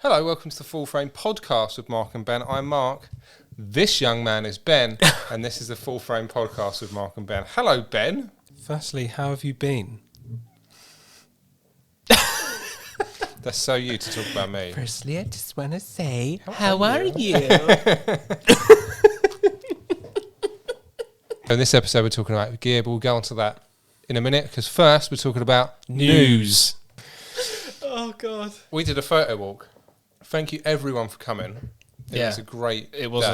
Hello, welcome to the Full Frame Podcast with Mark and Ben. I'm Mark. This young man is Ben, and this is the Full Frame Podcast with Mark and Ben. Hello, Ben. Firstly, how have you been? That's so you to talk about me. Firstly, I just want to say, how are you? In this episode, we're talking about gear, but we'll go on to that in a minute, because first, we're talking about news. Oh, God. We did a photo walk. Thank you, everyone, for coming. It was a great It was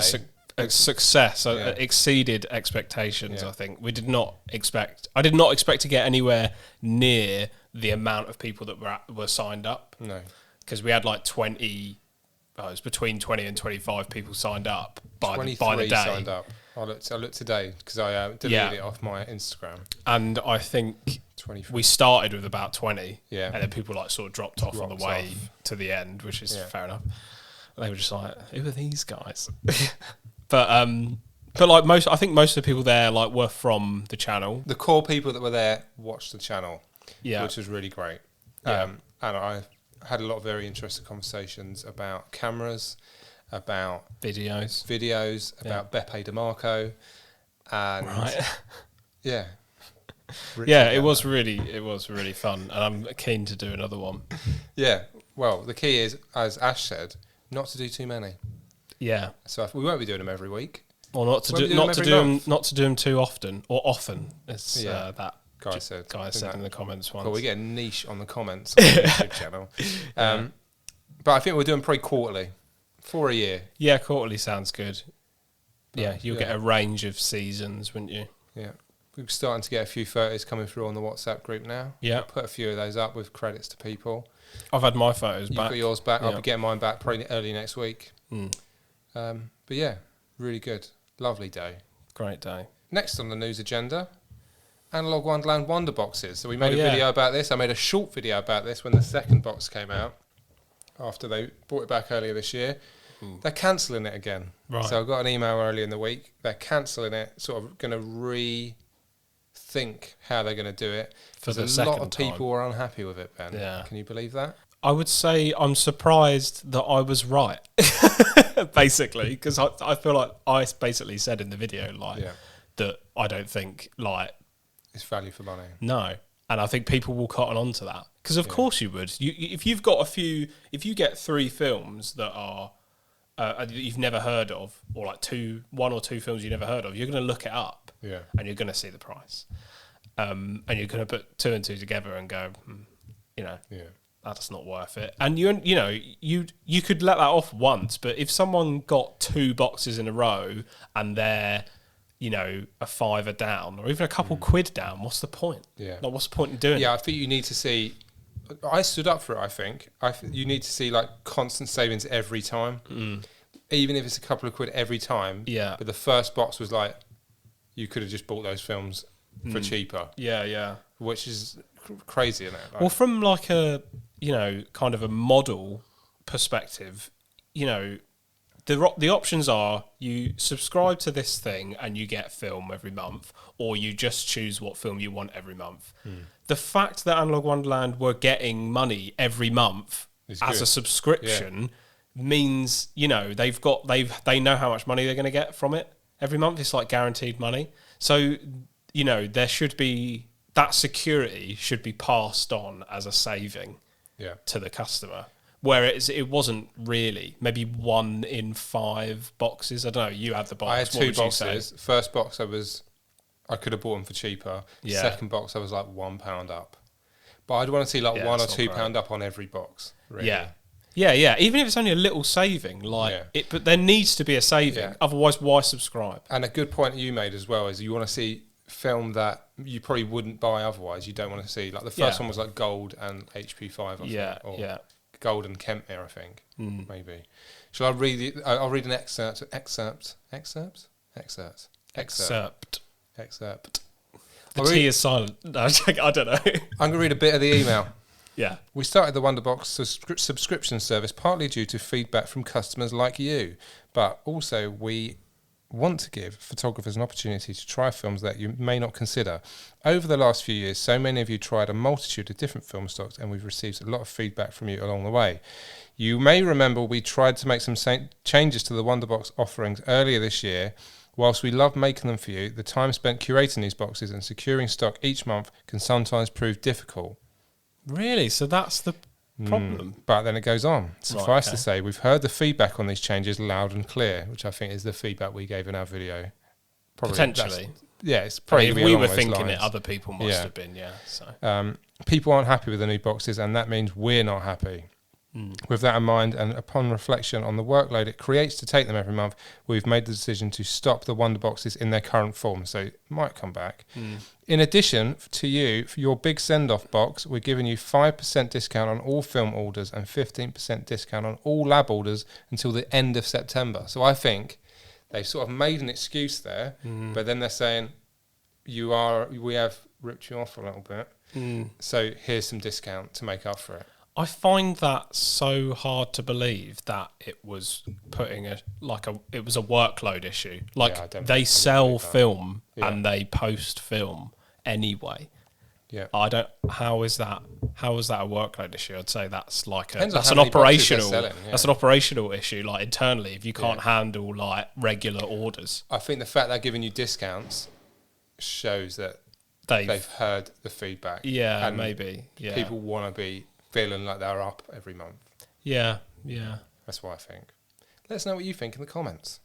a success. Yeah. It exceeded expectations, Yeah. I think. I did not expect to get anywhere near the amount of people that were signed up. No. Because we had like 20, it was between 20 and 25 people signed up by the day. Signed up. I looked today, because I deleted it off my Instagram. And I think 24. we started with about 20, Yeah. and then people like sort of dropped off on the way to the end, which is fair enough. And they were just like, "Who are these guys?" but like I think most of the people there like were from the channel. The core people that were there watched the channel, Yeah, which was really great. Yeah. And I had a lot of very interesting conversations about cameras, about videos, about Beppe DeMarco, and yeah. Yeah, it was really fun, and I'm keen to do another one. Yeah, well, the key is, as Ash said, not to do too many. Yeah, so we won't be doing them every week, or not to do them too often or often. As that guy said in the comments once. Cool, we get a niche on the comments on the YouTube channel. But I think we're doing pretty quarterly for a year. Yeah, quarterly sounds good. Yeah, you'll get a range of seasons, wouldn't you? Yeah. We're starting to get a few photos coming through on the WhatsApp group now. Yeah. I'll put a few of those up with credits to people. I've had my photos back. You've got yours back. Yeah. I'll be getting mine back probably early next week. But yeah, really good. Lovely day. Great day. Next on the news agenda, Analogue Wonderland Wonderboxes. So we made a video about this. I made a short video about this when the second box came out, after they brought it back earlier this year. They're cancelling it again. Right. So I got an email earlier in the week. They're cancelling it, sort of going to rethink how they're going to do it. Because a lot of people were unhappy with it, Ben. Yeah. Can you believe that? I would say I'm surprised that I was right, basically, because I feel like I basically said in the video that I don't think it's value for money. No, and I think people will cotton on to that because of course you would. If you've got if you get 3 films that are that you've never heard of, or like 1 or 2 films you've never heard of, you're going to look it up, and you're going to see the price, and you're going to put 2 and 2 together and go, that's not worth it. And you could let that off once, but if someone got 2 boxes in a row and they're a £5 down or even a couple quid down, what's the point? Yeah. Like, what's the point in doing it? Yeah, I think you need to see. I stood up for it. I think you need to see like constant savings every time, even if it's a couple of quid every time. Yeah. But the first box was like, you could have just bought those films for cheaper. Yeah. Which is crazy, isn't it? Like, Well, from like a kind of a model perspective, the options are you subscribe to this thing and you get film every month, or you just choose what film you want every month. The fact that Analogue Wonderland were getting money every month as a subscription means they know how much money they're going to get from it every month. It's like guaranteed money. So there should be that security should be passed on as a saving to the customer. Where it wasn't really. Maybe 1 in 5 boxes. I don't know. You had the box. I had 2 boxes. First box I could have bought them for cheaper. Yeah. Second box I was like £1 up. But I'd want to see like £1 or £2 up on every box. Really. Yeah. Even if it's only a little saving, but there needs to be a saving. Yeah. Otherwise, why subscribe? And a good point you made as well is you want to see film that you probably wouldn't buy otherwise. You don't want to see like the first one was like gold and HP5. Or gold and Kentmere, I think. Maybe. Shall I read? I'll read an excerpt. The T is silent. No, I don't know. I'm going to read a bit of the email. Yeah. We started the Wonderbox subscription service partly due to feedback from customers like you, but also we want to give photographers an opportunity to try films that you may not consider. Over the last few years, so many of you tried a multitude of different film stocks, and we've received a lot of feedback from you along the way. You may remember we tried to make some changes to the Wonderbox offerings earlier this year. Whilst we love making them for you, the time spent curating these boxes and securing stock each month can sometimes prove difficult. Really? So that's the problem? But then it goes on. Suffice to say, we've heard the feedback on these changes loud and clear, which I think is the feedback we gave in our video. Probably Potentially. Yeah, it's probably if we were thinking it, other people must have been, So people aren't happy with the new boxes, and that means we're not happy. With that in mind, and upon reflection on the workload it creates to take them every month, we've made the decision to stop the Wonderboxes in their current form, so it might come back. In addition to you, for your big send-off box, we're giving you 5% discount on all film orders and 15% discount on all lab orders until the end of September. So I think they've sort of made an excuse there, but then they're saying, we have ripped you off a little bit, so here's some discount to make up for it. I find that so hard to believe that it was putting it was a workload issue. Like they sell film and they post film anyway. Yeah. How is that a workload issue? I'd say that's like that's an operational that's an operational issue, like internally, if you can't handle like regular orders. I think the fact they're giving you discounts shows that they've heard the feedback. Yeah, and maybe. Yeah. People want to be feeling like they're up every month. Yeah. That's what I think. Let us know what you think in the comments.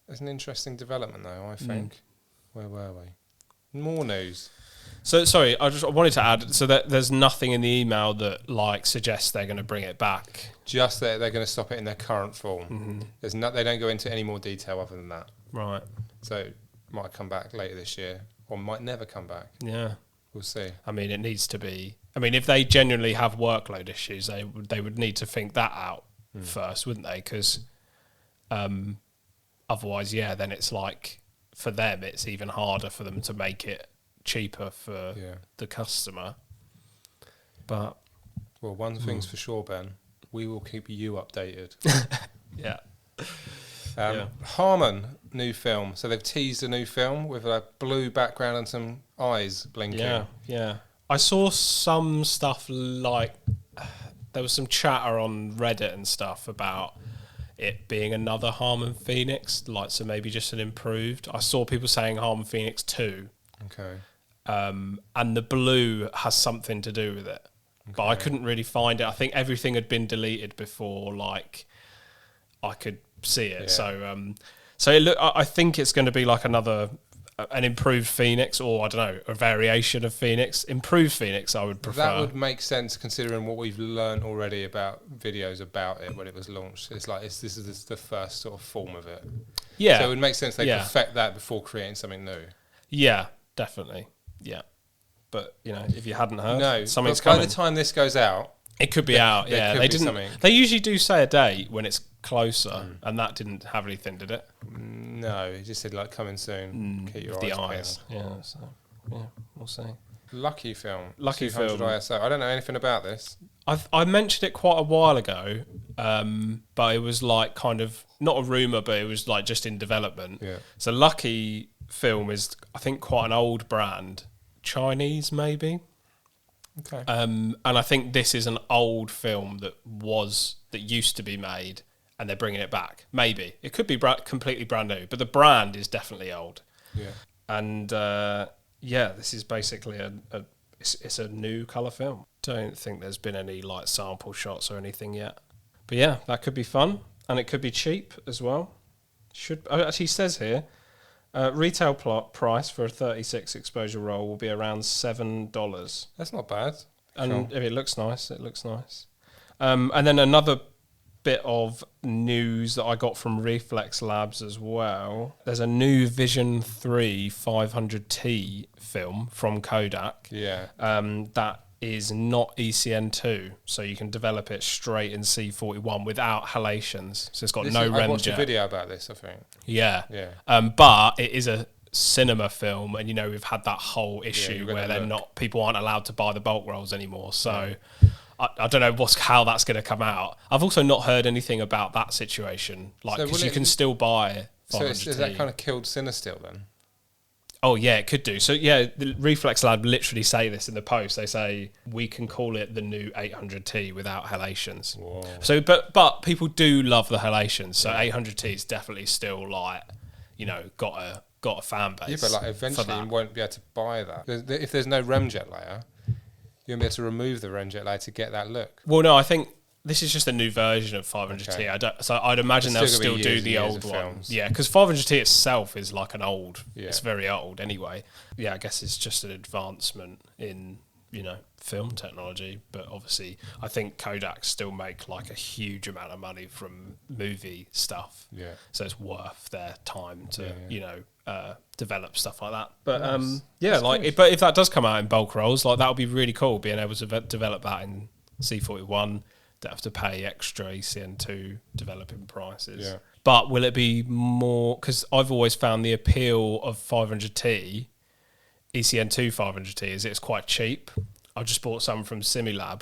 It's an interesting development, though, I think. Where were we? More news. So, sorry, I wanted to add, so that there's nothing in the email that, like, suggests they're going to bring it back. Just that they're going to stop it in their current form. They don't go into any more detail other than that. Right. So, it might come back later this year, or might never come back. Yeah. We'll see. I mean, it needs to be... I mean, if they genuinely have workload issues, they would need to think that out first, wouldn't they? Because otherwise, then it's like, for them, it's even harder for them to make it cheaper for the customer. But... Well, one thing's for sure, Ben. We will keep you updated. Yeah. Harman, new film. So they've teased a new film with a blue background and some eyes blinking. Yeah. I saw some stuff like there was some chatter on Reddit and stuff about it being another Harman Phoenix, like so maybe just an improved. I saw people saying Harman Phoenix II. Okay. And the blue has something to do with it. Okay. But I couldn't really find it. I think everything had been deleted before like I could see it. Yeah. So I think it's going to be like an improved Phoenix, or I don't know, a variation of Phoenix. Improved Phoenix, I would prefer. That would make sense considering what we've learned already about videos about it when it was launched. It's like this is the first sort of form of it. Yeah. So it would make sense they perfect that before creating something new. Yeah, definitely. Yeah. But, if you hadn't heard, something's coming. By the time this goes out... It could be out, yeah. They didn't. They usually do say a date when it's closer, and that didn't have anything, did it? No, it just said, like, coming soon. Keep your eyes peeled. Yeah, so, we'll see. Lucky film. Lucky film. ISO. I don't know anything about this. I mentioned it quite a while ago, but it was like kind of, not a rumour, but it was like just in development. Yeah. So Lucky Film is, I think, quite an old brand. Chinese, maybe. Okay. And I think this is an old film that used to be made, and they're bringing it back. Maybe it could be completely brand new, but the brand is definitely old. Yeah. And this is basically it's a new colour film. Don't think there's been any like sample shots or anything yet. But yeah, that could be fun, and it could be cheap as well. Actually says here. Retail price for a 36 exposure roll will be around $7. That's not bad. And if it looks nice, it looks nice. And then another bit of news that I got from Reflex Labs as well. There's a new Vision 3 500T film from Kodak. Yeah. That is not ECN2, so you can develop it straight in C41 without halations. So it's got no remjet. I watched a video about this, I think. Yeah. Yeah. But it is a cinema film, and we've had that whole issue where people aren't allowed to buy the bulk rolls anymore. So I don't know how that's going to come out. I've also not heard anything about that situation, like because you can still buy 500T. So is that kind of killed CineStill then? Oh yeah, it could do. So yeah, the Reflex Lab literally say this in the post. They say we can call it the new 800T without halations. Whoa. So, but people do love the halations. So 800T is definitely still like, you know, got a fan base. Yeah, but like eventually you won't be able to buy that. If there's no remjet layer, you won't be able to remove the remjet layer to get that look. Well, no, I think this is just a new version of 500T. Okay. So I'd imagine they'll still do the old one. Yeah, because 500T itself is like an old. Yeah. It's very old anyway. Yeah, I guess it's just an advancement in, you know, film technology. But obviously, I think Kodak still make like a huge amount of money from movie stuff. Yeah. So it's worth their time to, you know, develop stuff like that. But but if that does come out in bulk rolls, like that would be really cool. Being able to develop that in C41. Don't have to pay extra ECN2 developing prices. Yeah. But will it be more... Because I've always found the appeal of 500T, ECN2 500T, is it's quite cheap. I just bought some from Similab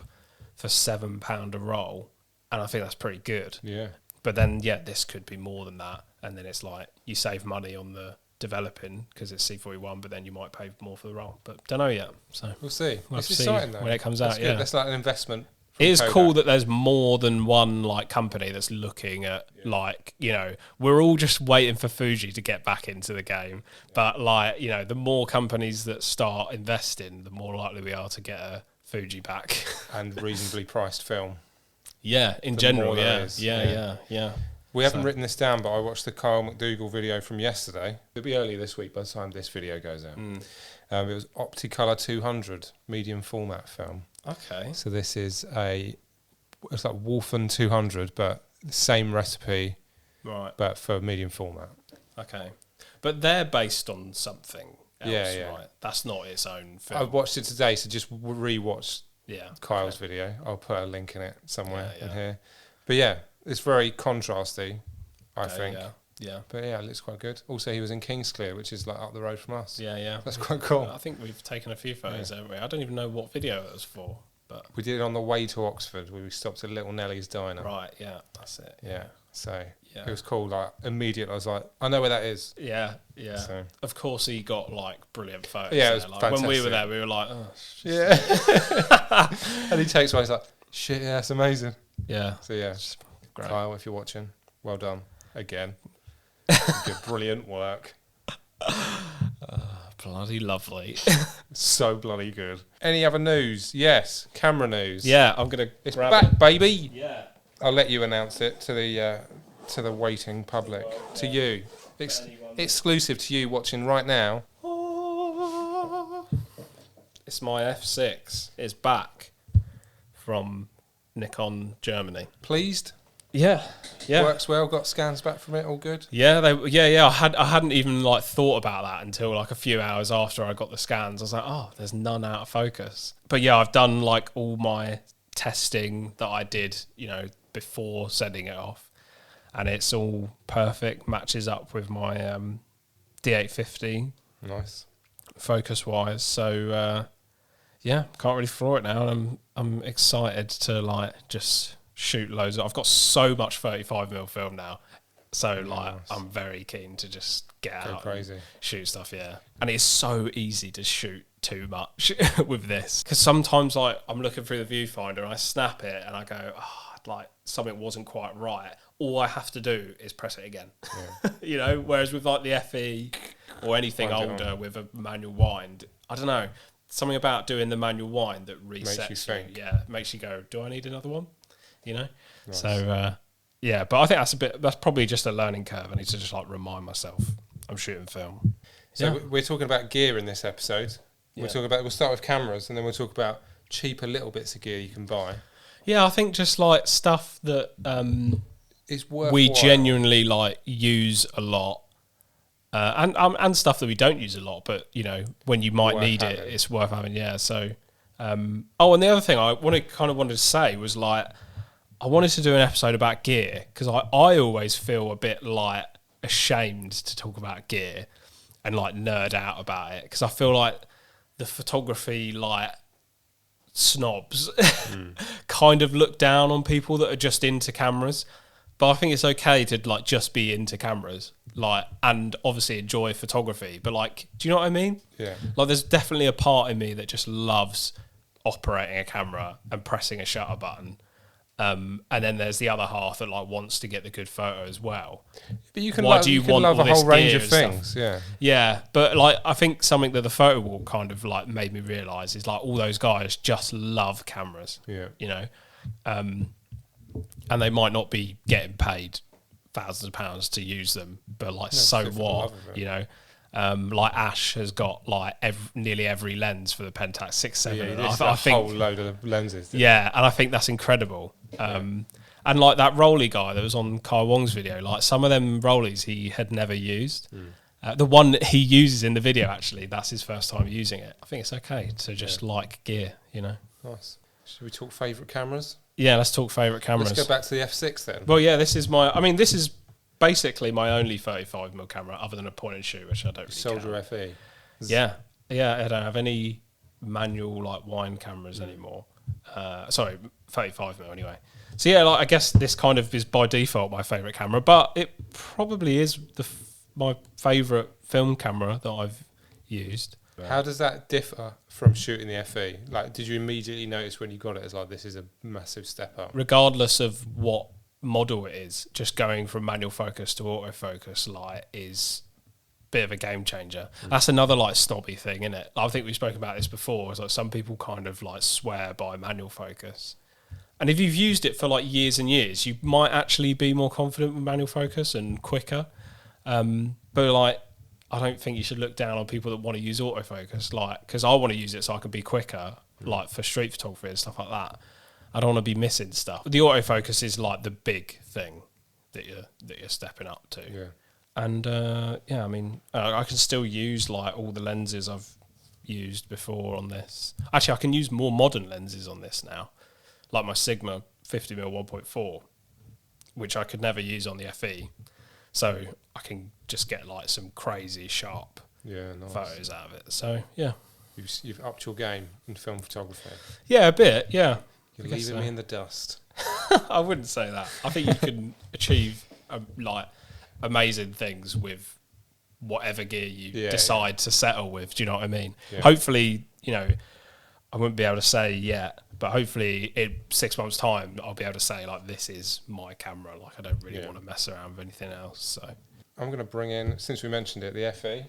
for £7 a roll, and I think that's pretty good. Yeah. But then, yeah, this could be more than that. And then it's like, you save money on the developing because it's C41, but then you might pay more for the roll. But don't know yet. So we'll see. It's exciting, though. When it comes out, good. That's like an investment. It is cool that there's more than one like company that's looking at like, you know, we're all just waiting for Fuji to get back into the game. But like, you know, the more companies that start investing, the more likely we are to get a Fuji back. And reasonably priced film. Yeah, in general, yeah. We haven't written this down, but I watched the Kyle McDougall video from yesterday. It'll be early this week by the time this video goes out. It was Opticolour 200 medium format film. Okay. So this is it's like Wolfen 200, but the same recipe, right? But for medium format. Okay, but they're based on something else, yeah. Right? That's not its own film. I watched it today, so just re-watch Kyle's okay. video. I'll put a link in it somewhere in here. But yeah, it's very contrasty, I think. Yeah. But yeah, it looks quite good. Also, he was in Kingsclear, which is like up the road from us. Yeah. That's quite cool. I think we've taken a few photos, haven't we? I don't even know what video it was for. But we did it on the way to Oxford, where we stopped at Little Nellie's Diner. Right, yeah, that's it. Yeah, so it was cool. Like, immediately, I was like, I know where that is. Yeah. So. Of course, he got, like, brilliant photos. Yeah, it was like, fantastic. when we were there, we were like, oh, shit. Yeah. And he takes one, he's like, shit, yeah, that's amazing. Yeah. So, yeah, great. Kyle, if you're watching, well done. Again. Good, brilliant work. Bloody lovely. So bloody good. Any other news? Yes, camera news. Yeah, I'm gonna. It's back, baby. Yeah. I'll let you announce it to the waiting public, to you, exclusive to you watching right now. It's my F6. It's back from Nikon Germany. Pleased? Yeah. Works well. Got scans back from it. All good. Yeah, I hadn't even like thought about that until like a few hours after I got the scans. I was like, oh, there's none out of focus. But yeah, I've done like all my testing that I did, you know, before sending it off, and it's all perfect. Matches up with my D850. Nice. Focus wise. So yeah, can't really flaw it now, and I'm excited to like just shoot loads. I've got so much 35mm film now, so like nice. I'm very keen to just get out crazy and shoot stuff. Yeah, and it's so easy to shoot too much with this, because sometimes like I'm looking through the viewfinder and I snap it and I go, oh, like something wasn't quite right. All I have to do is press it again. You know, whereas with like the FE or anything older with a manual wind, I don't know, something about doing the manual wind that resets makes you think. Yeah, makes you go, do I need another one? You know. Nice. So yeah, but I think that's probably just a learning curve. I need to just like remind myself I'm shooting film. So we're talking about gear in this episode. We'll start with cameras, and then we'll talk about cheaper little bits of gear you can buy. Yeah, I think just like stuff that is worthwhile. We genuinely like use a lot, and stuff that we don't use a lot, but you know, when you might need it, it's worth having. Yeah. So and the other thing I wanted to say was like, I wanted to do an episode about gear, because I always feel a bit like ashamed to talk about gear and like nerd out about it, because I feel like the photography like snobs kind of look down on people that are just into cameras. But I think it's okay to like just be into cameras, like, and obviously enjoy photography. But like, do you know what I mean? Yeah. Like, there's definitely a part in me that just loves operating a camera and pressing a shutter button. And then there's the other half that like wants to get the good photo as well. But you can Why do you want love all a whole this range gear of and things. stuff? Yeah. Yeah, but like I think something that the Photowalk kind of like made me realise is like all those guys just love cameras. Yeah. You know, and they might not be getting paid thousands of pounds to use them, but like, so what? You know. Like Ash has got like nearly every lens for the Pentax 6-7. Yeah, I think a whole load of lenses. Yeah, and I think that's incredible. And like that Rollie guy that was on Kai Wong's video, like some of them Rollies he had never used. The one that he uses in the video, actually, that's his first time using it. I think it's okay to just like gear, you know. Nice. Should we talk favourite cameras? Yeah, let's talk favourite cameras. Let's go back to the F6 then. Well, yeah, this is basically my only 35mm camera other than a point and shoot, which I don't really Soldier FE. Yeah, I don't have any manual like wine cameras anymore. Sorry, 35mm anyway. So yeah, like I guess this kind of is by default my favourite camera, but it probably is my favourite film camera that I've used. How does that differ from shooting the FE? Like, did you immediately notice when you got it as like, this is a massive step up? Regardless of what model it is, just going from manual focus to autofocus like is a bit of a game changer. That's another like snobby thing, isn't it? I think we spoke about this before. It's like some people kind of like swear by manual focus, and if you've used it for like years and years, you might actually be more confident with manual focus and quicker. But like, I don't think you should look down on people that want to use autofocus, like, because I want to use it so I can be quicker, like for street photography and stuff like that. I don't want to be missing stuff. The autofocus is like the big thing that you're stepping up to. Yeah. And I mean, I can still use like all the lenses I've used before on this. Actually, I can use more modern lenses on this now, like my Sigma 50mm 1.4, which I could never use on the FE. So I can just get like some crazy sharp photos out of it. So yeah, you've upped your game in film photography. Yeah, a bit. Yeah. You're leaving me in the dust. I wouldn't say that. I think you can achieve like amazing things with whatever gear you decide to settle with. Do you know what I mean? Yeah. Hopefully, you know, I wouldn't be able to say yet, but hopefully in 6 months' time, I'll be able to say like, this is my camera. Like, I don't really want to mess around with anything else. So I'm going to bring in, since we mentioned it, the FE.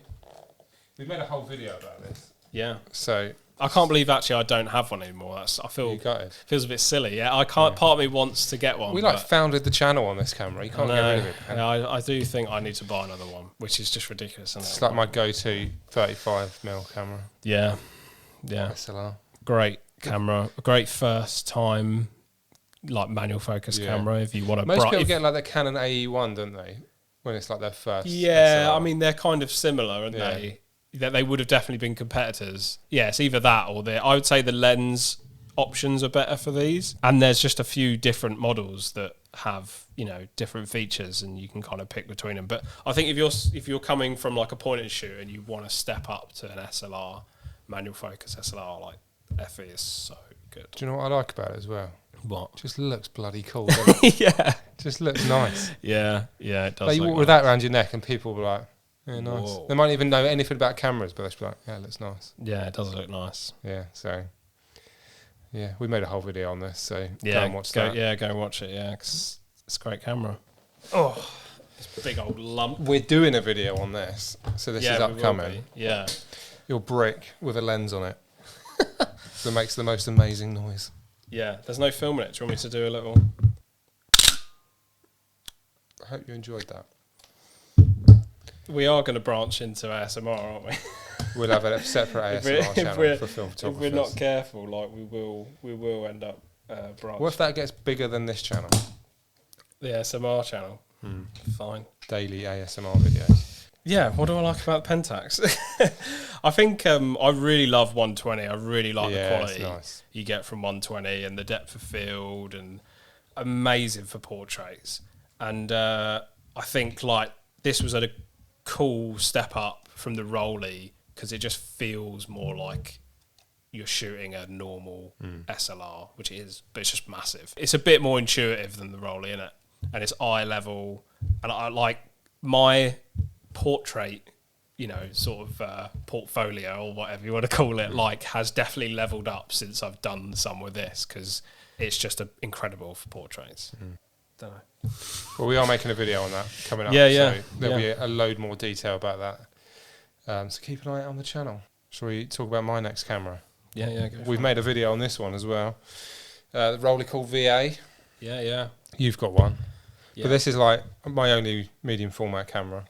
We've made a whole video about this. Yeah. So I can't believe actually I don't have one anymore. I feel feels a bit silly. Yeah, I can't. Yeah. Part of me wants to get one. We like founded the channel on this camera. You can't get rid of it. Yeah, I do think I need to buy another one, which is just ridiculous. Isn't it? It's like my go-to 35mm camera. Yeah, SLR. Great camera. A great first time, like manual focus camera. If you want to. Most people get like the Canon AE1, don't they? When it's like their first. Yeah, SLR. I mean they're kind of similar, aren't they? That they would have definitely been competitors. Yeah, it's either that or I would say the lens options are better for these. And there's just a few different models that have, you know, different features and you can kind of pick between them. But I think if you're coming from like a point and shoot and you want to step up to an SLR, manual focus SLR, like FE is so good. Do you know what I like about it as well? What? Just looks bloody cool, doesn't it? Yeah. Just looks nice. Yeah, it does. Like you walk with that around your neck and people will be like, yeah, nice. Whoa. They might even know anything about cameras, but they'll be like, yeah, it looks nice. Yeah, it does look nice. Yeah, so, yeah, we made a whole video on this, so go and watch that. Yeah, go and watch it, yeah, because it's a great camera. Oh, this big old lump. We're doing a video on this, so this is upcoming. Yeah. Your brick with a lens on it that makes the most amazing noise. Yeah, there's no film in it. Do you want me to do a little? I hope you enjoyed that. We are going to branch into ASMR, aren't we? We'll have a separate ASMR channel for film photographers. If we're not careful, like we will end up branching. What if that gets bigger than this channel? The ASMR channel? Fine. Daily ASMR videos. Yeah, what do I like about Pentax? I think I really love 120. I really like the quality you get from 120 and the depth of field, and amazing for portraits. And I think like this was at a cool step up from the Rollie because it just feels more like you're shooting a normal SLR, which it is, but it's just massive. It's a bit more intuitive than the Rollie, isn't it? and it's eye level, and I like my portrait, you know, sort of portfolio or whatever you want to call it, like has definitely leveled up since I've done some with this, because it's just incredible for portraits. Don't know. Well, we are making a video on that coming up. Yeah. So there'll be a load more detail about that. So keep an eye out on the channel. Shall we talk about my next camera? Yeah. We've made a video on this one as well. The Rolleicord VA. Yeah. You've got one. Yeah. But this is like my only medium format camera.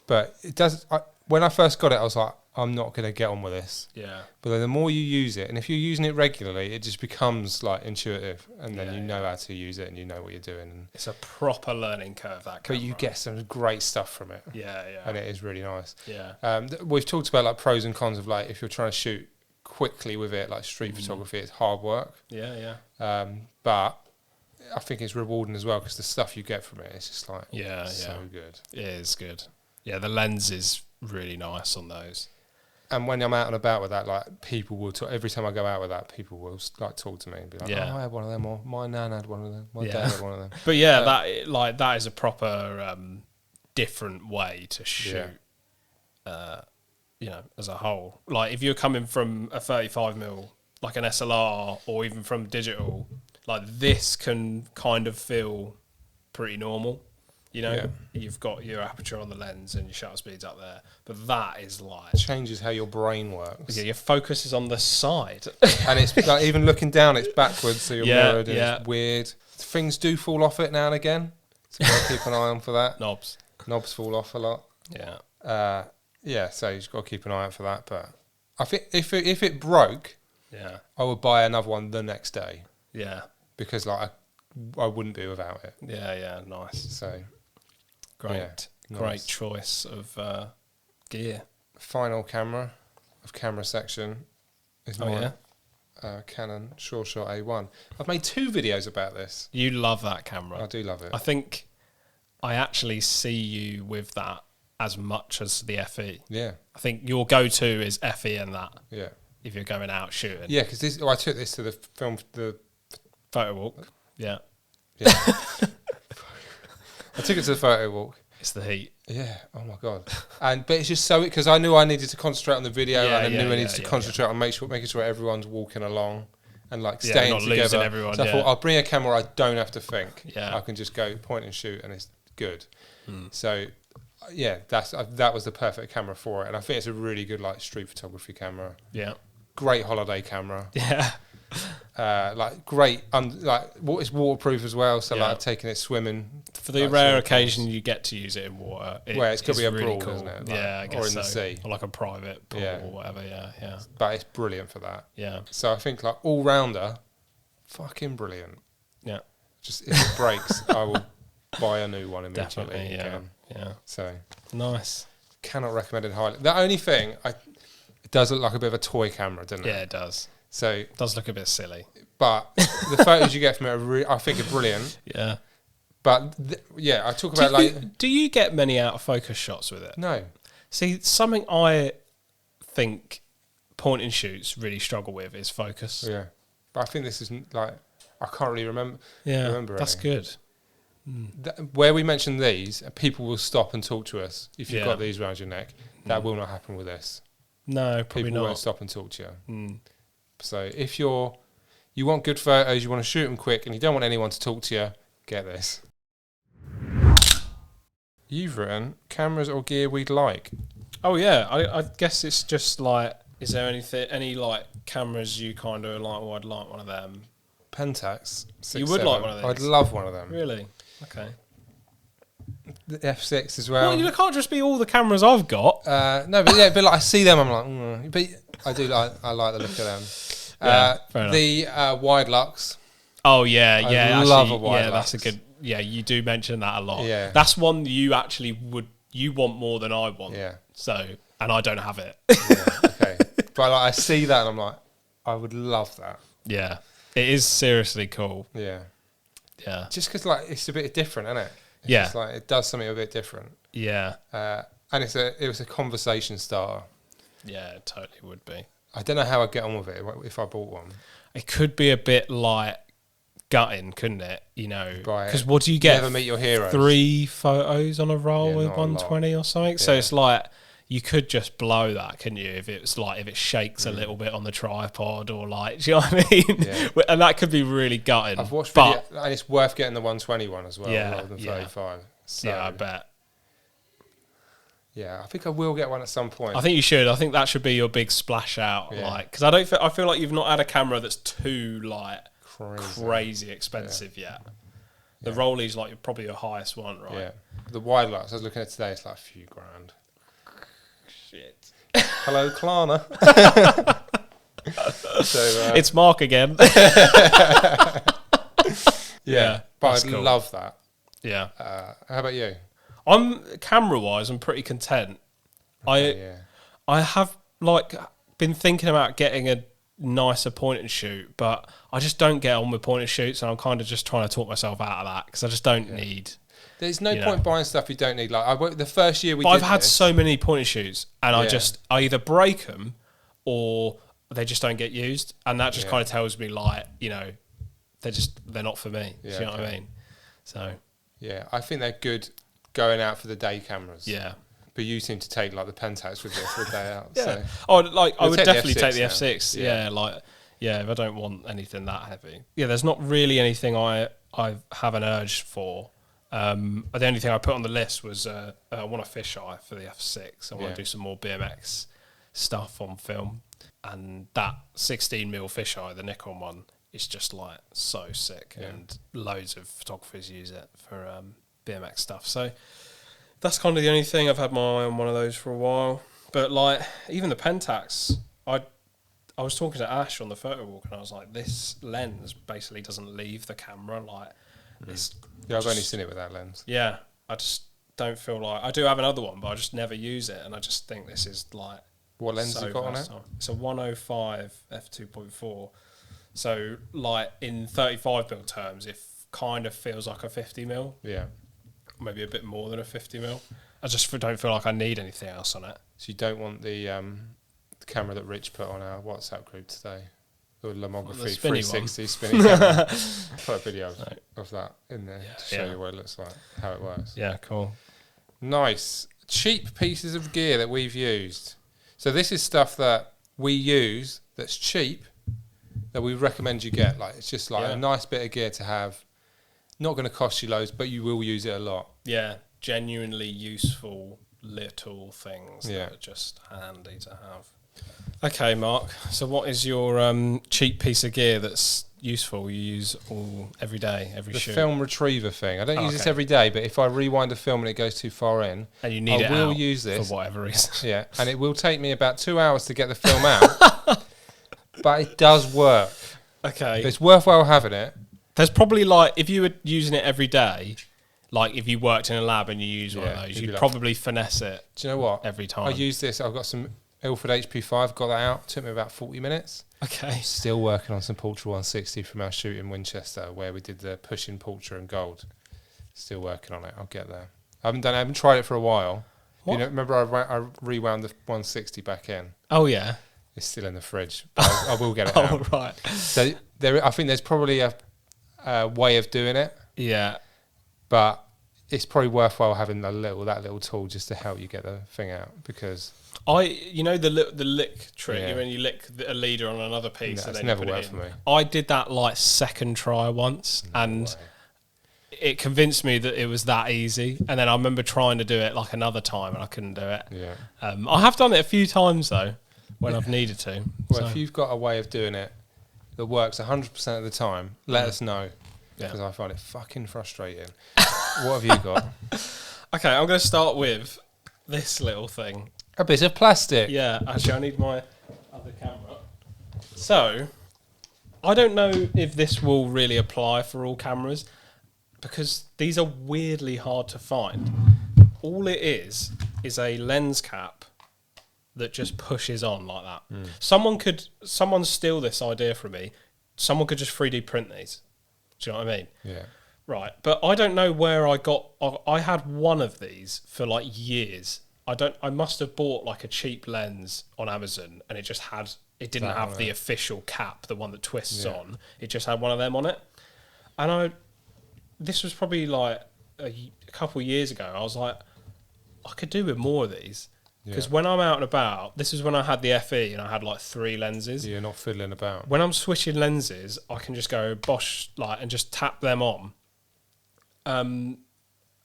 But it does. When I first got it, I was like, I'm not going to get on with this. Yeah. But then the more you use it, and if you're using it regularly, it just becomes like intuitive, and then you know how to use it, and you know what you're doing. And it's a proper learning curve, that camera. But you get some great stuff from it. Yeah. And it is really nice. Yeah. We've talked about like pros and cons of like if you're trying to shoot quickly with it, like street photography, it's hard work. Yeah. But I think it's rewarding as well, because the stuff you get from it is just like so good. It is good. Yeah, the lens is really nice on those. And when I'm out and about with that, like people will talk. Every time I go out with that, people will like talk to me and be like, "Oh, I had one of them," or "My nan had one of them," "My dad had one of them." But yeah, that is a proper different way to shoot. You know, as a whole, like if you're coming from a 35mm, like an SLR, or even from digital, like this can kind of feel pretty normal. You know, you've got your aperture on the lens and your shutter speed's up there, but that is like changes how your brain works. Yeah, your focus is on the side, and it's like even looking down, it's backwards, so you're mirrored. And it's weird. Things do fall off it now and again, so you've got to keep an eye on for that. Knobs fall off a lot. Yeah. So you've got to keep an eye out for that. But I think if it broke, I would buy another one the next day. Yeah, because like I wouldn't be without it. Yeah, nice. So. Great choice of gear. Final camera section is my Canon Sureshot A1. I've made 2 videos about this. You love that camera. I do love it. I think I actually see you with that as much as the FE. Yeah. I think your go-to is FE and that. Yeah. If you're going out shooting. Yeah, because I took this to the Photowalk. Yeah. I took it to the Photowalk. It's the heat. Yeah. Oh my god. But it's just so, because I knew I needed to concentrate on the video, and I knew I needed to concentrate on making sure everyone's walking along and like staying not together. Losing everyone, so I thought I'll bring a camera I don't have to think. Yeah. I can just go point and shoot, and it's good. So that was the perfect camera for it, and I think it's a really good like street photography camera. Yeah. Great holiday camera. Yeah. Like great, it's waterproof as well. So like I've taken it swimming. For the rare occasion you get to use it in water, it's got to be abroad, really cool. isn't it? Like, I guess or in the sea, or like a private pool or whatever. Yeah. But it's brilliant for that. Yeah. So I think like all rounder, fucking brilliant. Yeah. Just if it breaks, I will buy a new one immediately. Definitely. Yeah. Yeah. So nice. Cannot recommend it highly. The only thing, it does look like a bit of a toy camera, doesn't it? Yeah, it does. So it does look a bit silly. But the photos you get from it I think are brilliant. Yeah. But I talk about do you get many out of focus shots with it? No. See, something I think point and shoots really struggle with is focus. Yeah. But I think this is like, I can't really remember. Yeah, that's good. Where we mention these, people will stop and talk to us if you've got these around your neck. That will not happen with this. No, probably people not. Won't stop and talk to you. So if you want good photos, you want to shoot them quick, and you don't want anyone to talk to you, get this. You've written cameras or gear we'd like. Oh yeah, I guess it's just like, is there any like cameras you kind of like? Oh, I'd like one of them. Pentax. 6, you would 7. like one of these? I'd love one of them. Really? Okay. The F6 as well. Well, it can't just be all the cameras I've got. No, but but like I see them, I'm like, but I do I like the look of them. The Wideluxx. Oh yeah, I love a Wideluxx. Yeah, that's a good. Yeah, you do mention that a lot. Yeah, that's one you actually you want more than I want. Yeah. So, and I don't have it. Okay, but like, I see that and I'm like, I would love that. Yeah, it is seriously cool. Yeah. Yeah. Just because like it's a bit different, isn't it? It's just like it does something a bit different. Yeah. And it was a conversation starter. Yeah, it totally would be. I don't know how I'd get on with it if I bought one. It could be a bit like gutting, couldn't it? You know, Right. because what do you get? Never meet your heroes. 3 photos on a roll with not 120 or something. Yeah. So it's like you could just blow that, couldn't you? If it shakes a little bit on the tripod or like, do you know what I mean? Yeah. And that could be really gutting. I've watched video, and it's worth getting the 120 one as well, rather than 35. So, yeah, I bet. Yeah, I think I will get one at some point. I think you should. I think that should be your big splash out, like, because I feel like you've not had a camera that's too like crazy expensive yet. The Rollie's like probably your highest one, right? Yeah. The Wideluxx I was looking at today, it's like a few grand. Shit. Hello, Klarna. So, it's Mark again. Yeah, but I love that. Yeah. How about you? I'm camera-wise, I'm pretty content. I have like been thinking about getting a nicer point and shoot, but I just don't get on with point and shoots, and I'm kind of just trying to talk myself out of that because I just don't need. There's no point buying stuff you don't need. Like the first year I've had so many point and shoots, and I either break them or they just don't get used, and that just kind of tells me like, you know, they're not for me. Do you know what I mean? So yeah, I think they're good going out for the day cameras. Yeah. But you seem to take like the Pentax with you for a day out. Yeah. So. I would definitely take the F6. Yeah, if I don't want anything that heavy. Yeah, there's not really anything I have an urge for. The only thing I put on the list was I want a fisheye for the F6. I want to do some more BMX stuff on film. And that 16mm fisheye, the Nikon one, is just like so sick. Yeah. And loads of photographers use it for BMX stuff. So that's kind of the only thing. I've had my eye on one of those for a while. But like even the Pentax, I was talking to Ash on the Photowalk, and I was like, this lens basically doesn't leave the camera. Like, I've only seen it with that lens. Yeah, I just don't feel like I do have another one, but I just never use it, and I just think this is like. What lens have you got versatile. On it? It's a 105 f2.4. So like in 35mm terms, it kind of feels like a 50mm. Yeah. Maybe a bit more than a 50mm. I just don't feel like I need anything else on it. So you don't want the camera that Rich put on our WhatsApp group today, the Lomography 360 spinning camera. Put a video of that in there to show you what it looks like, how it works. Yeah, cool. Nice. Cheap pieces of gear that we've used. So this is stuff that we use that's cheap that we recommend you get. Like it's just like a nice bit of gear to have. Not going to cost you loads, but you will use it a lot. Yeah, genuinely useful little things that are just handy to have. Okay, Mark. So what is your cheap piece of gear that's useful you use every day, every shoot? The film retriever thing. I don't use this every day, but if I rewind a film and it goes too far in, and you need I will use this for whatever reason. Yeah, and it will take me about 2 hours to get the film out, but it does work. Okay, it's worthwhile having it. There's probably like if you were using it every day, like if you worked in a lab and you use one of those, you'd probably finesse it. Do you know what? Every time I use this, I've got some Ilford HP5. Got that out. Took me about 40 minutes. Okay. Still working on some Pultra 160 from our shoot in Winchester, where we did the pushing Pultra and gold. Still working on it. I'll get there. I haven't tried it for a while. What? You know, remember I rewound the 160 back in. Oh yeah. It's still in the fridge, but I will get it out. Oh right. So I think there's probably a way of doing it. Yeah. But it's probably worthwhile having that little tool just to help you get the thing out, because the lick trick when you lick a leader on another piece. No, and then never worked for me. I did that like second try once, and it convinced me that it was that easy. And then I remember trying to do it like another time, and I couldn't do it. Yeah. I have done it a few times though when I've needed to. Well, if you've got a way of doing it that works 100% of the time, let us know, because I find it fucking frustrating. What have you got? Okay, I'm going to start with this little thing. A bit of plastic. Yeah, actually, I need my other camera. So, I don't know if this will really apply for all cameras, because these are weirdly hard to find. All it is a lens cap that just pushes on like that. Someone steal this idea from me. Someone could just 3D print these. Do you know what I mean? Yeah. Right, but I don't know where I had one of these for like years. I must have bought like a cheap lens on Amazon, and it didn't have the official cap, the one that twists on. It just had one of them on it. And this was probably like a couple of years ago. I was like, I could do with more of these. Because when I'm out and about, this is when I had the FE and I had like 3 lenses. You're not fiddling about. When I'm switching lenses, I can just go Bosch and just tap them on. And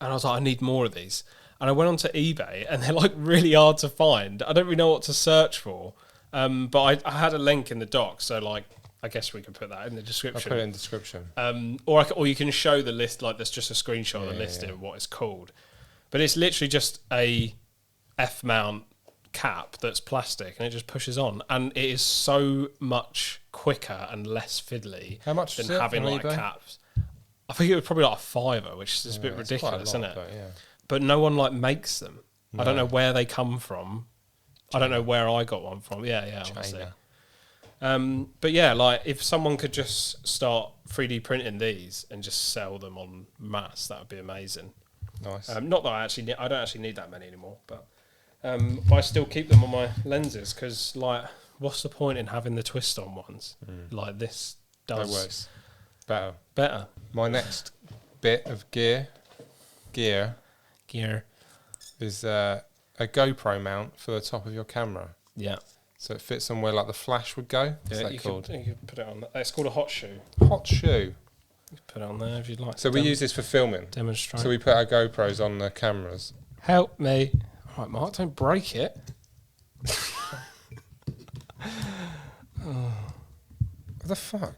I was like, I need more of these. And I went onto eBay and they're like really hard to find. I don't really know what to search for. But I had a link in the doc, so like I guess we can put that in the description. I'll put it in the description. Or you can show the list, like there's just a screenshot of the listing of what it's called. But it's literally just a F-mount cap that's plastic and it just pushes on. And it is so much quicker and less fiddly than having like caps. I think it was probably like a £5, which is a bit ridiculous, isn't it? But no one like makes them. No. I don't know where they come from. China. I don't know where I got one from. Yeah, obviously. But yeah, like if someone could just start 3D printing these and just sell them en masse, that would be amazing. Nice. Not that I don't actually need that many anymore, but I still keep them on my lenses because, like, what's the point in having the twist-on ones? Like this does. That works better. My next bit of gear is a GoPro mount for the top of your camera. Yeah. So it fits on where like the flash would go. What's that called? You can put it on. It's called a hot shoe. Hot shoe. You can put it on there if you'd like. So we use this for filming. Demonstrate. So we put our GoPros on the cameras. Help me. All right, Mark, don't break it. What the fuck?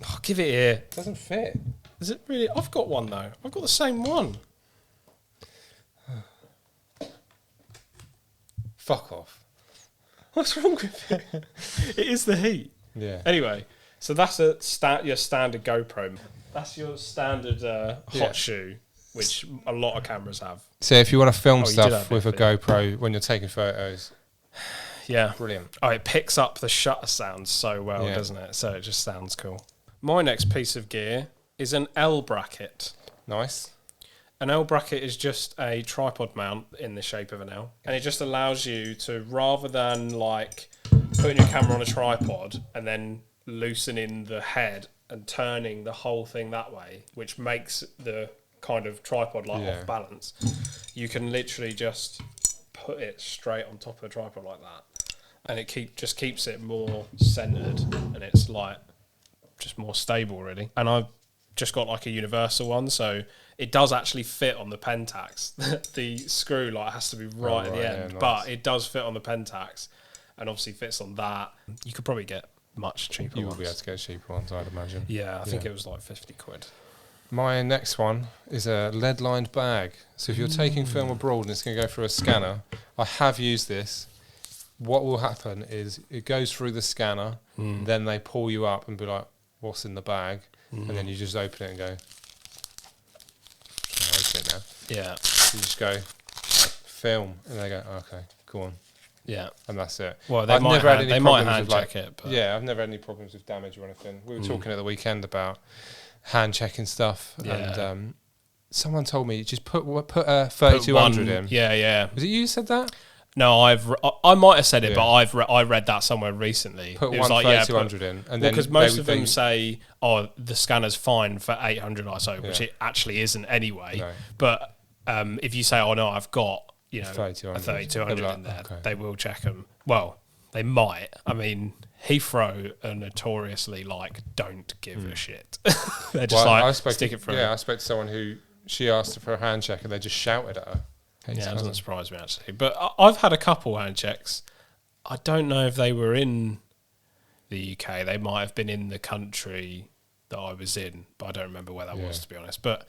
Oh, give it here. It doesn't fit. Is it really? I've got one though. I've got the same one. Fuck off. What's wrong with it? It is the heat. Yeah. Anyway, so that's your standard GoPro. That's your standard hot shoe, which a lot of cameras have. So if you want to film stuff with a GoPro when you're taking photos, yeah, brilliant. Oh, it picks up the shutter sound so well, doesn't it? So it just sounds cool. My next piece of gear is an L bracket. Nice. An L bracket is just a tripod mount in the shape of an L. And it just allows you to, rather than like putting your camera on a tripod and then loosening the head and turning the whole thing that way, which makes the kind of tripod like off balance, you can literally just put it straight on top of the tripod like that. And it just keeps it more centered and it's like just more stable really. And I've just got like a universal one, so it does actually fit on the Pentax. The screw like has to be right at the end, but it does fit on the Pentax, and obviously fits on that. You could probably get much cheaper. You will be able to get cheaper ones, I'd imagine. Yeah, I think it was like 50 quid. My next one is a lead-lined bag. So if you're taking film abroad and it's going to go through a scanner, I have used this. What will happen is it goes through the scanner, then they pull you up and be like, "What's in the bag?" And then you just open it and go, open it now. Yeah. You just go, film, and they go, okay, go on. Yeah. And that's it. Well, they might hand check it. But yeah, I've never had any problems with damage or anything. We were talking at the weekend about hand checking stuff, and someone told me just put a 3200 in. Yeah. Was it you who said that? No, I might have said it, but I read that somewhere recently. Put one 3200 in, and then because most of them say, "Oh, the scanner's fine for 800 ISO," which it actually isn't anyway. No. But if you say, "Oh no, I've got a 3200 in there," they will check them. Well, they might. I mean, Heathrow are notoriously like don't give a shit. They're just stick it through. Yeah, I spoke to someone who she asked for a hand check, and they just shouted at her. Yeah, it doesn't surprise me actually. But I've had a couple hand checks. I don't know if they were in the UK. They might have been in the country that I was in, but I don't remember where that was, to be honest. But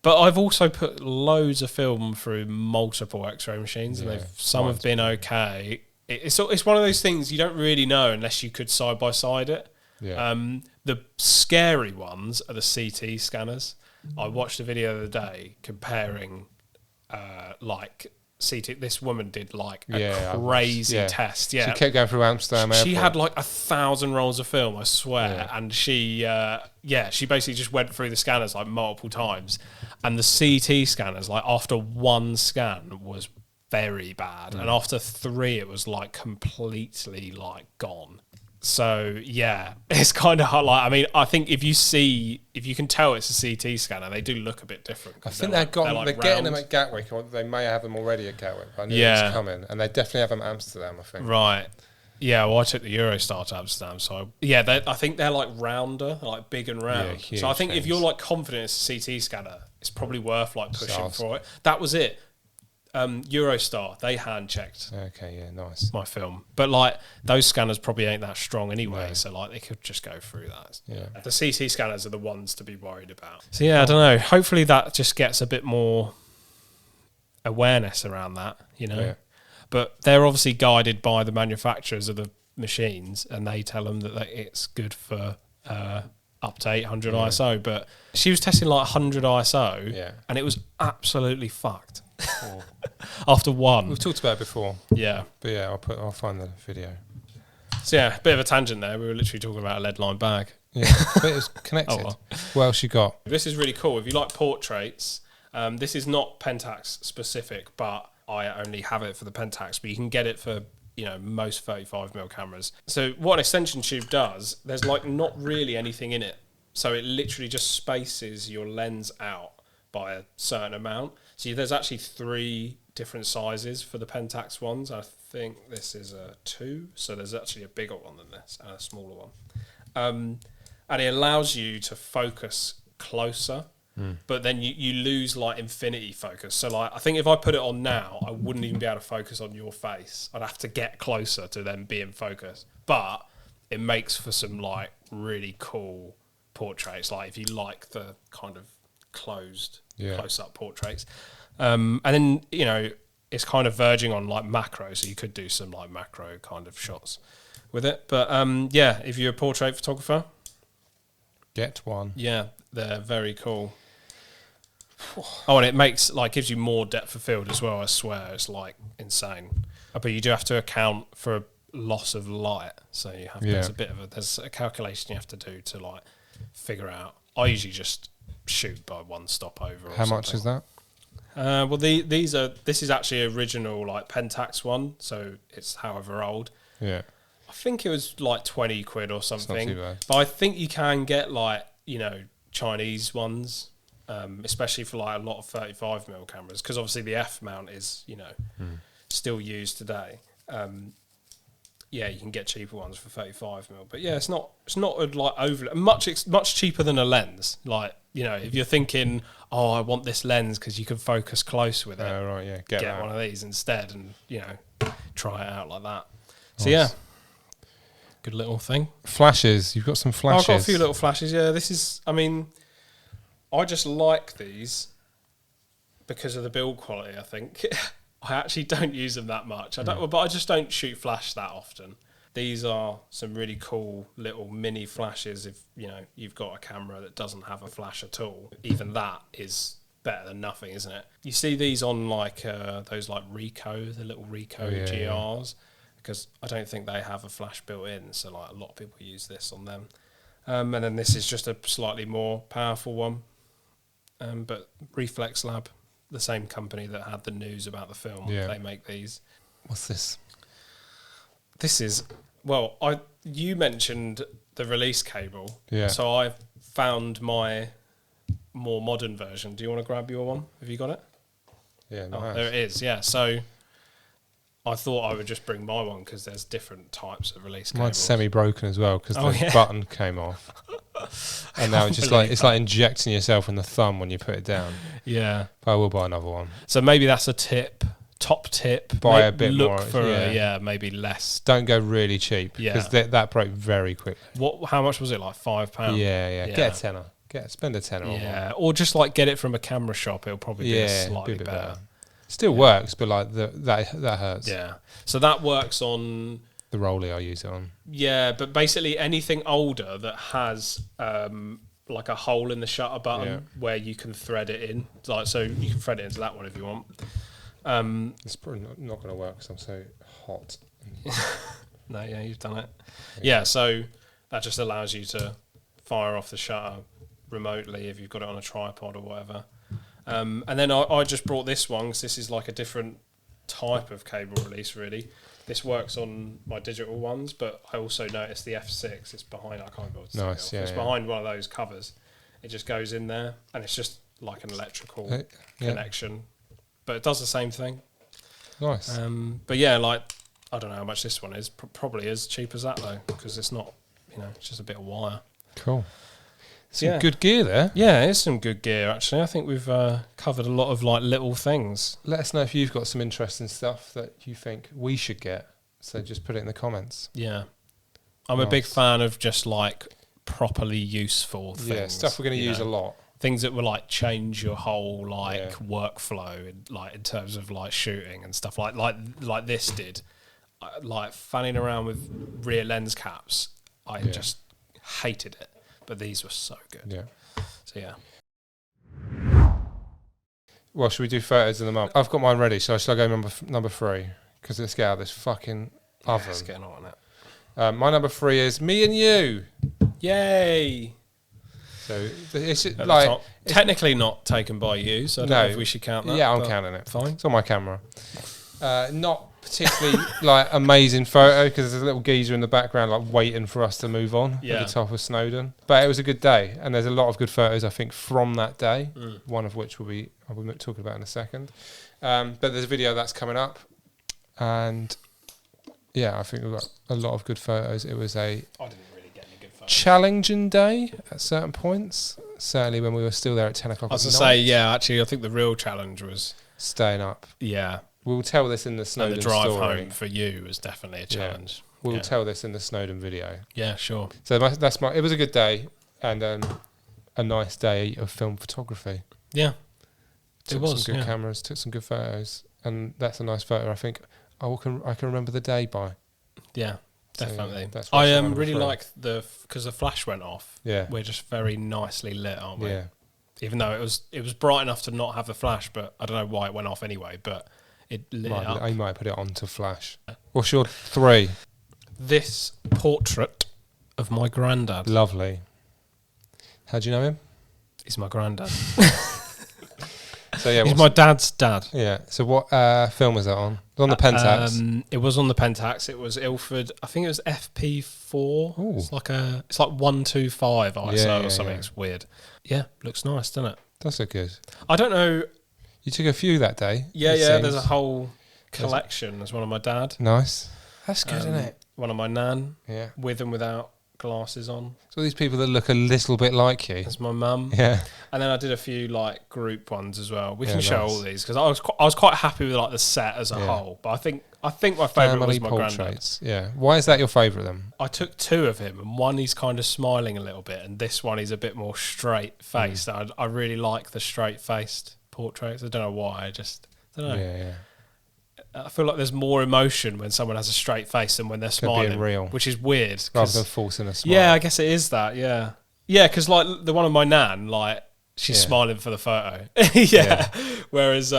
I've also put loads of film through multiple X-ray machines, and some have been okay. It's one of those things you don't really know unless you could side by side it. Yeah. The scary ones are the CT scanners. I watched a video the other day comparing. Like CT, this woman did like a crazy test. Yeah, she kept going through Amsterdam Airport. She had like 1,000 rolls of film, I swear, and she basically just went through the scanners like multiple times, and the CT scanners, like after one scan was very bad, and after 3 it was like completely like gone. So yeah, it's kind of hard. Like, I mean, I think if you can tell it's a CT scanner, they do look a bit different. I think they're getting them at Gatwick, or they may have them already at Gatwick. But I knew it was coming, and they definitely have them at Amsterdam, I think. Right. Yeah, well, I took the Eurostar to Amsterdam, so I think they're like rounder, like big and round. Yeah, so I think if you're like confident it's a CT scanner, it's probably worth like pushing for it. That was it. Eurostar, they hand checked. Okay, yeah, nice. My film, but like those scanners probably ain't that strong anyway, so like they could just go through that. Yeah, the CT scanners are the ones to be worried about. So yeah, I don't know. Hopefully that just gets a bit more awareness around that, you know. Yeah. But they're obviously guided by the manufacturers of the machines, and they tell them that it's good for up to 800 ISO. But she was testing like 100 ISO, and it was absolutely fucked. After one. We've talked about it before. Yeah. But yeah, I'll find the video. So yeah, a bit of a tangent there. We were literally talking about a lead line bag. Yeah, but it was connected. Oh, well. What else you got? This is really cool. If you like portraits, this is not Pentax specific, but I only have it for the Pentax, but you can get it for, you know, most 35mm cameras. So what an extension tube does, there's like not really anything in it. So it literally just spaces your lens out by a certain amount. So there's actually 3 different sizes for the Pentax ones. I think this is a 2, so there's actually a bigger one than this and a smaller one. And it allows you to focus closer, but then you lose like infinity focus. So like I think if I put it on now, I wouldn't even be able to focus on your face. I'd have to get closer to then be in focus. But it makes for some like really cool portraits, like if you like the kind of closed close-up portraits. And then, you know, it's kind of verging on like macro, so you could do some like macro kind of shots with it. But yeah, if you're a portrait photographer, get one. Yeah, they're very cool. Oh, and it makes like gives you more depth of field as well. I swear, it's like insane. But you do have to account for a loss of light, so you have there's a calculation you have to do to like figure out. I usually just shoot by one stopover. How much is that? Well, this is actually original like Pentax one, so it's however old. Yeah. I think it was like 20 quid or something. It's not too bad. But I think you can get like, you know, Chinese ones, especially for like a lot of 35mm cameras, because obviously the F mount is, you know, still used today. Yeah, you can get cheaper ones for 35mm, but yeah, it's not like over much cheaper than a lens. Like, you know, if you're thinking, oh, I want this lens because you can focus close with it, right, yeah, get one of these instead, and you know, try it out like that. Nice. So yeah, good little thing. Flashes, you've got some flashes. I've got a few little flashes. Yeah, this is. I mean, I just like these because of the build quality. I think. I actually don't use them that much. But I just don't shoot flash that often. These are some really cool little mini flashes. If you know you've got a camera that doesn't have a flash at all, even that is better than nothing, isn't it? You see these on like those like Ricoh, the little Ricoh GRs, because I don't think they have a flash built in. So like a lot of people use this on them. And then this is just a slightly more powerful one. But Reflex Lab, the same company that had the news about the film, they make these. What's this? This is, well, you mentioned the release cable, so I've found my more modern version. Do you want to grab your one? Have you got it? Yeah, nice. Oh, there it is, yeah. So I thought I would just bring my one because there's different types of release cables. Mine's semi-broken as well because the button came off. And now it's just like injecting yourself in the thumb when you put it down. Yeah. But I will buy another one. So maybe that's a tip. Top tip. Buy a bit more. Look for maybe less. Don't go really cheap. Because that broke very quickly. How much was it? Like £5? Yeah. Get a tenner. Spend a tenner on one. Yeah. Or just like get it from a camera shop. It'll probably be slightly better. Still works, but like that hurts. Yeah. So that works on the Rollie I use it on. Yeah, but basically anything older that has like a hole in the shutter button where you can thread it in. Like, so you can thread it into that one if you want. It's probably not going to work because I'm so hot. No, you've done it. Yeah, so that just allows you to fire off the shutter remotely if you've got it on a tripod or whatever. And then I just brought this one because this is like a different type of cable release, really. This works on my digital ones, but I also noticed the F6 is behind. I can't go to nice, it's behind one of those covers. It just goes in there, and it's just like an electrical connection, but it does the same thing. Nice. But yeah, like I don't know how much this one is. Probably as cheap as that though, because it's not. It's just a bit of wire. Cool. Some good gear there. Yeah, it's some good gear actually. I think we've covered a lot of like little things. Let us know if you've got some interesting stuff that you think we should get. So just put it in the comments. Yeah. I'm a big fan of just like properly useful things. Yeah, stuff we're going to use a lot. Things that will like change your whole like workflow in terms of like shooting and stuff like this did. Like fanning around with rear lens caps, I just hated it. But these were so good. Yeah. So yeah. Well, should we do photos in the month? I've got mine ready, so shall I go number 3? Because let's get out of this fucking oven. Let's get on it. My number 3 is me and you. Yay! So it's like technically not taken by you, so I don't know if we should count that. Yeah, I'm counting it. Fine. It's on my camera. Not particularly like amazing photo because there's a little geezer in the background like waiting for us to move on at the top of Snowdon. But it was a good day, and there's a lot of good photos I think from that day. One of which I'll be talking about in a second. But there's a video that's coming up, and yeah, I think we've got a lot of good photos. It was I didn't really get any good photos. Challenging day at certain points. Certainly when we were still there at 10 o'clock. I was going to say, actually, I think the real challenge was staying up. Yeah. We'll tell this in the Snowdon story. And the drive home for you was definitely a challenge. Yeah. We'll tell this in the Snowdon video. Yeah, sure. So it was a good day and a nice day of film photography. Yeah. Took some good cameras, took some good photos, and that's a nice photo. I think I can remember the day by. Yeah, definitely. So I really like because the flash went off. Yeah. We're just very nicely lit, aren't we? Yeah. Even though it was bright enough to not have the flash, but I don't know why it went off anyway, but it lit up. I might put it on to flash. What's your 3? This portrait of my granddad. Lovely. How do you know him? He's my granddad. So yeah, he's my dad's dad. Yeah. So what film was that on? It was on the Pentax. It was on the Pentax. It was Ilford. I think it was FP4. Ooh. It's like 125 ISO or something. It's weird. Yeah, looks nice, doesn't it? Does look good. I don't know. You took a few that day. Yeah. There's a whole collection. There's one of my dad. Nice. That's good, isn't it? One of my nan. Yeah. With and without glasses on. So these people that look a little bit like you. That's my mum. Yeah. And then I did a few like group ones as well. We can show all these because I was quite happy with like the set as a whole. But I think my favourite was my granddad. Yeah. Why is that your favourite then? I took 2 of him, and one he's kind of smiling a little bit, and this one he's a bit more straight faced. I really like the straight faced portraits. I don't know why. I just don't know. Yeah. I feel like there's more emotion when someone has a straight face than when they're smiling, being real, which is weird. Rather than forcing a smile. Yeah, I guess it is that. Yeah, because like the one of my nan, like she's smiling for the photo. Whereas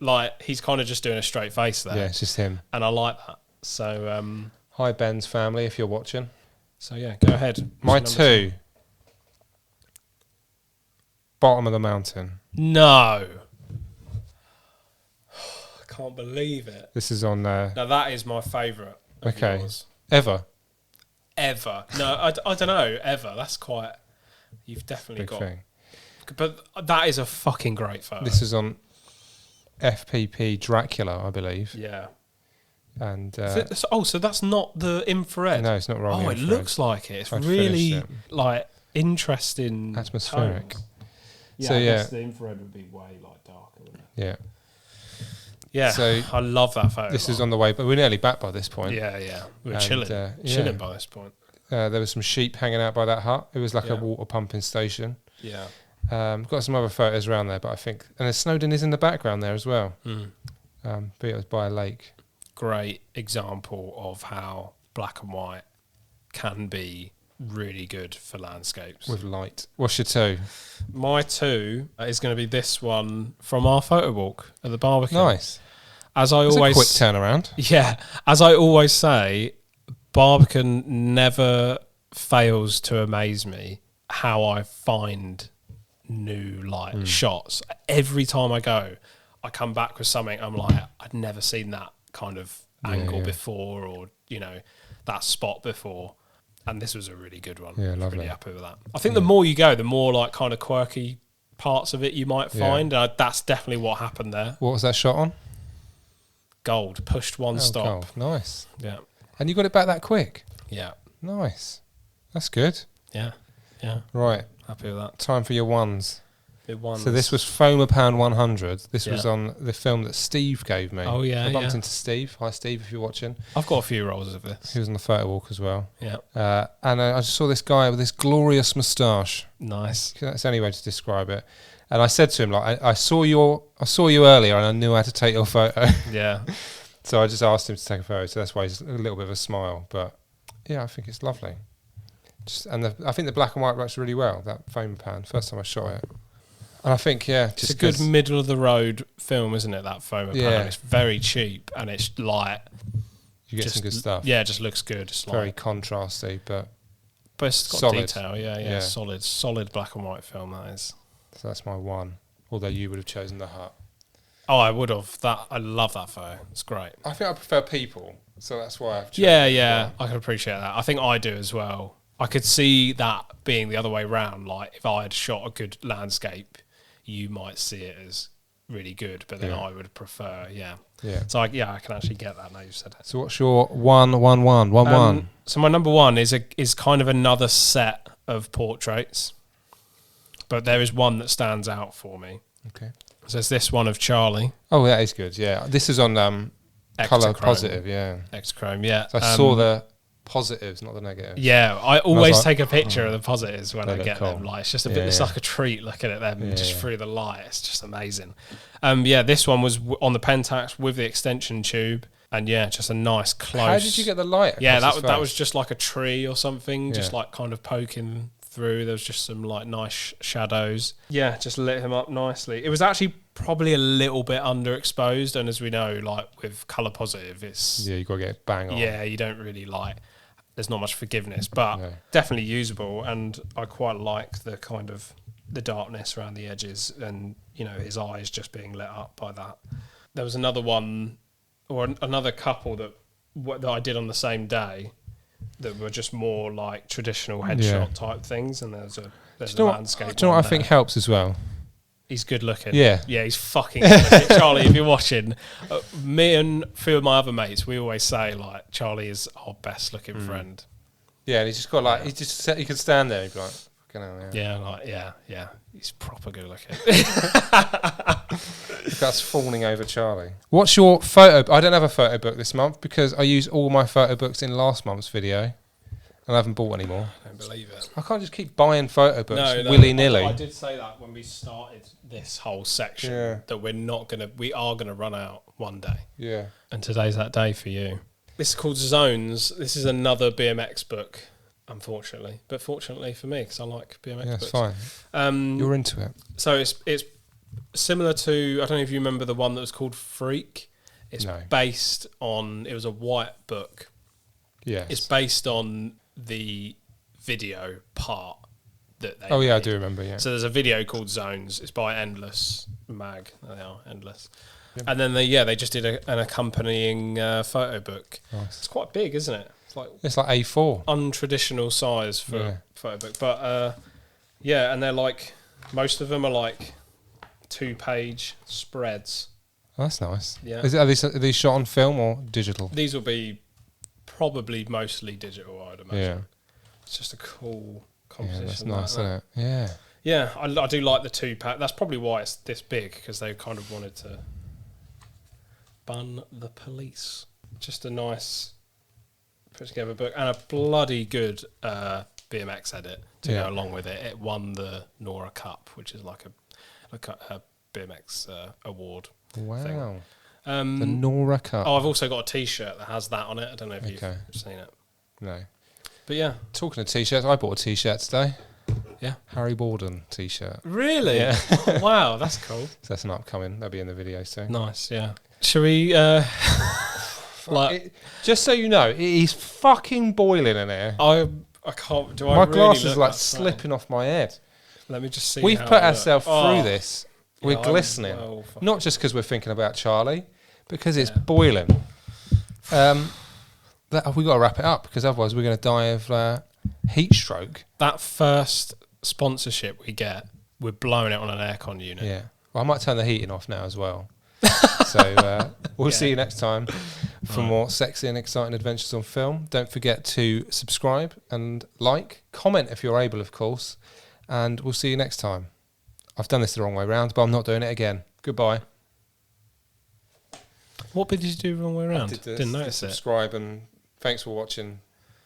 like he's kind of just doing a straight face there. Yeah, it's just him, and I like that. So hi Ben's family, if you're watching. So yeah, go ahead. My 2. Bottom of the mountain. No. Can't believe it. This is on there. Now that is my favourite. Okay. Yours. Ever. No, I don't know. Ever. That's quite. You've definitely Big got. Thing. But that is a fucking great photo. This is on FPP Dracula, I believe. Yeah. And so that's not the infrared. No, it's not wrong. Oh, it looks like it. It's really like interesting. Atmospheric. Tones. Yeah, so I guess the infrared would be way like darker, wouldn't it? Yeah. Yeah, so I love that photo. This is on the way, but we're nearly back by this point. Yeah. We're chilling by this point. There was some sheep hanging out by that hut. It was like a water pumping station. Yeah. Got some other photos around there, but I think... And Snowdon is in the background there as well. But it was by a lake. Great example of how black and white can be really good for landscapes. With light. What's your 2? My 2 is going to be this one from our photo walk at the Barbican. Nice. As I always... a quick turnaround. Yeah. As I always say, Barbican never fails to amaze me how I find new shots. Every time I go, I come back with something I'm like, I'd never seen that kind of angle before, or that spot before. And this was a really good one. Yeah, I was lovely. really happy with that. I think the more you go, the more like kind of quirky parts of it you might find. That's definitely what happened there. What was that shot on? Gold, pushed one stop. Gold. Nice. Yeah. And you got it back that quick? Yeah. Nice. That's good. Yeah. Yeah. Right. Happy with that. Time for your ones. It won. So this was Foam a Pound 100. This was on the film that Steve gave me. Oh, yeah. I bumped into Steve. Hi, Steve, if you're watching. I've got a few rolls of this. He was on the Photowalk as well. Yeah. And I just saw this guy with this glorious moustache. Nice. That's the only way to describe it. And I said to him, like, I saw you earlier, and I knew how to take your photo. Yeah. So I just asked him to take a photo. So that's why he's a little bit of a smile. But yeah, I think it's lovely. I think the black and white works really well. That Foam Pan. First time I shot it. And I think, it's a good middle of the road film, isn't it? That Foam Pan. It's very cheap and it's light. You get some good stuff. Yeah, it just looks good. It's very contrasty, but it's got solid detail. Yeah. Solid black and white film, that is. So that's my one. Although you would have chosen the hut. Oh, I would have. I love that photo. It's great. I think I prefer people, so that's why I've chosen Yeah. I can appreciate that. I think I do as well. I could see that being the other way round. Like, if I had shot a good landscape, you might see it as really good, but then I would prefer, So I can actually get that now you've said it. So what's your 1-1-1? So my number one is kind of another set of portraits, but there is one that stands out for me. Okay. So there's this one of Charlie. Oh, that is good. Yeah, this is on Colour Positive. Yeah, Xchrome. Yeah. So I saw the positives, not the negatives. Yeah, I always take a picture of the positives when I get them. Like, it's just a bit. It's like a treat looking at them through the light. It's just amazing. This one was on the Pentax with the extension tube, and just a nice close. How did you get the light? Yeah, that was just like a tree or something, just like kind of poking through. There was just some like nice shadows. Yeah, just lit him up nicely. It was actually probably a little bit underexposed, and as we know, like with Colour Positive, it's you got to get it bang on. Yeah, you don't really like. There's not much forgiveness, but definitely usable, and I quite like the kind of the darkness around the edges, and his eyes just being lit up by that. There was another one, or another couple that I did on the same day, that were just more like traditional headshot type things, and there's a landscape. Do you know what I think helps as well? He's good looking. Yeah, he's fucking good looking. Charlie, if you're watching, me and a few of my other mates, we always say like Charlie is our best looking friend. Yeah, and he's just got like he could stand there and be like, fucking hell, yeah, he's proper good looking. That's fawning over Charlie. What's your photo? I don't have a photo book this month because I used all my photo books in last month's video. I haven't bought any more. I don't believe it. I can't just keep buying photo books willy-nilly. I did say that when we started this whole section, that we are gonna run out one day. Yeah. And today's that day for you. This is called Zones. This is another BMX book, unfortunately. But fortunately for me, because I like BMX books. Yeah, it's fine. You're into it. So it's similar to, I don't know if you remember the one that was called Freak. It's based on, it was a white book. Yes. It's based on the video part that they made. I do remember, yeah. So there's a video called Zones. It's by Endless Mag. There they are, Endless. Yep. And then they just did an accompanying photo book. Nice. It's quite big, isn't it? It's like A4. Untraditional size for a photo book. But and they're like, most of them are like 2-page spreads. Oh, that's nice. Yeah. Are these shot on film or digital? These will be probably mostly digital, I'd imagine. Yeah. It's just a cool composition. Yeah, that's nice, isn't it? Yeah. Yeah, I do like the 2-pack. That's probably why it's this big, because they kind of wanted to bun the police. Just a nice put together book, and a bloody good BMX edit to go along with it. It won the Nora Cup, which is like a BMX award. Wow. Thing. The Nora Cup. Oh, I've also got a T-shirt that has that on it. I don't know if you've seen it. No. But yeah. Talking of T-shirts, I bought a T-shirt today. Yeah. Harry Borden T-shirt. Really? Yeah. Wow, that's cool. So that's an upcoming. That'll be in the video soon. Nice, yeah. Shall we... just so you know, it is fucking boiling in here. I can't... Do I my really glasses are like slipping off my head. Let me just see. We've put ourselves through this. We're glistening. Not just because we're thinking about Charlie, because it's boiling. We've got to wrap it up because otherwise we're going to die of heat stroke. That first sponsorship we get, we're blowing it on an aircon unit. Yeah. Well, I might turn the heating off now as well. So we'll see you next time for more sexy and exciting adventures on film. Don't forget to subscribe and comment if you're able, of course. And we'll see you next time. I've done this the wrong way round, but I'm not doing it again. Goodbye. What bit did you do the wrong way around? Didn't notice it. Subscribe and thanks for watching.